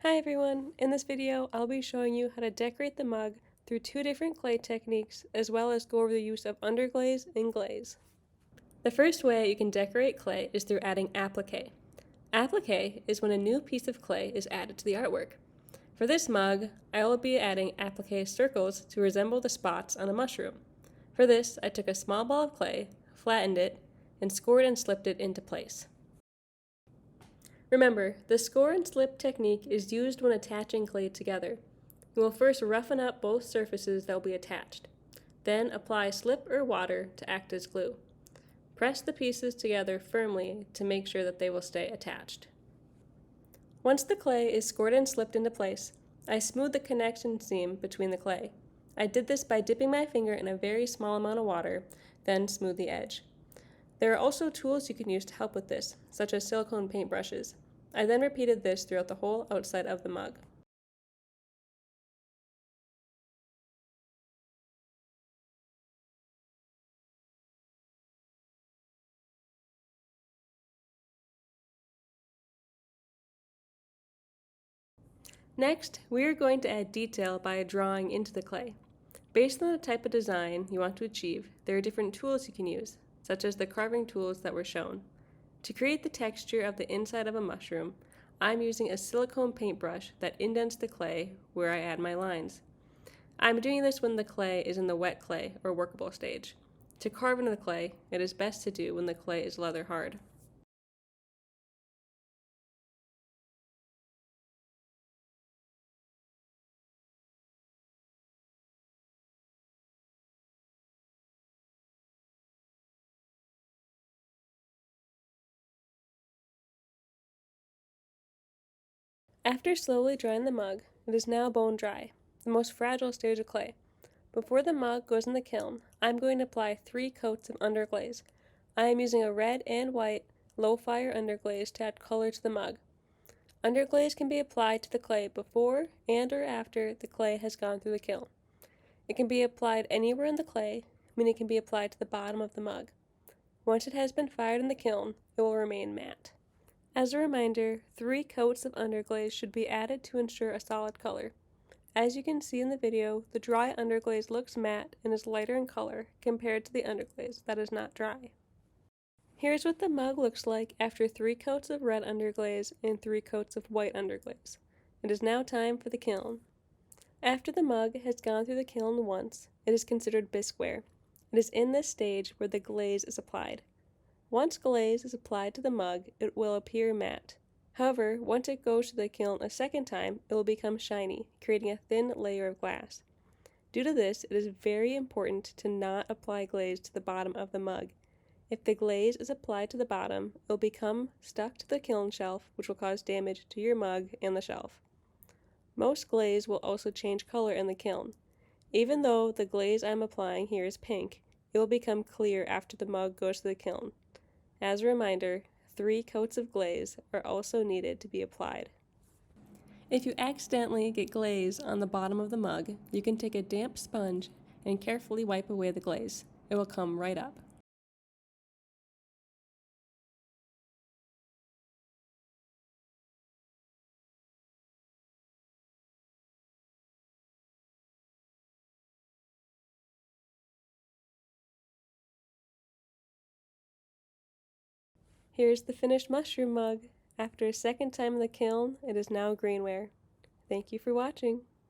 Hi everyone! In this video, I'll be showing you how to decorate the mug through two different clay techniques, as well as go over the use of underglaze and glaze. The first way you can decorate clay is through adding applique. Applique is when a new piece of clay is added to the artwork. For this mug, I will be adding applique circles to resemble the spots on a mushroom. For this, I took a small ball of clay, flattened it, and scored and slipped it into place. Remember, the score and slip technique is used when attaching clay together. You will first roughen up both surfaces that will be attached. Then apply slip or water to act as glue. Press the pieces together firmly to make sure that they will stay attached. Once the clay is scored and slipped into place, I smooth the connection seam between the clay. I did this by dipping my finger in a very small amount of water, then smooth the edge. There are also tools you can use to help with this, such as silicone paintbrushes. I then repeated this throughout the whole outside of the mug. Next, we are going to add detail by drawing into the clay. Based on the type of design you want to achieve, there are different tools you can use, such as the carving tools that were shown. To create the texture of the inside of a mushroom, I'm using a silicone paintbrush that indents the clay where I add my lines. I'm doing this when the clay is in the wet clay or workable stage. To carve into the clay, it is best to do when the clay is leather hard. After slowly drying the mug, it is now bone dry, the most fragile stage of clay. Before the mug goes in the kiln, I'm going to apply 3 coats of underglaze. I am using a red and white low fire underglaze to add color to the mug. Underglaze can be applied to the clay before and or after the clay has gone through the kiln. It can be applied anywhere in the clay, meaning it can be applied to the bottom of the mug. Once it has been fired in the kiln, it will remain matte. As a reminder, 3 coats of underglaze should be added to ensure a solid color. As you can see in the video, the dry underglaze looks matte and is lighter in color compared to the underglaze that is not dry. Here's what the mug looks like after 3 coats of red underglaze and 3 coats of white underglaze. It is now time for the kiln. After the mug has gone through the kiln once, it is considered bisqueware. It is in this stage where the glaze is applied. Once glaze is applied to the mug, it will appear matte. However, once it goes to the kiln a second time, it will become shiny, creating a thin layer of glass. Due to this, it is very important to not apply glaze to the bottom of the mug. If the glaze is applied to the bottom, it will become stuck to the kiln shelf, which will cause damage to your mug and the shelf. Most glaze will also change color in the kiln. Even though the glaze I'm applying here is pink, it will become clear after the mug goes to the kiln. As a reminder, 3 coats of glaze are also needed to be applied. If you accidentally get glaze on the bottom of the mug, you can take a damp sponge and carefully wipe away the glaze. It will come right up. Here's the finished mushroom mug. After a second time in the kiln, it is now greenware. Thank you for watching.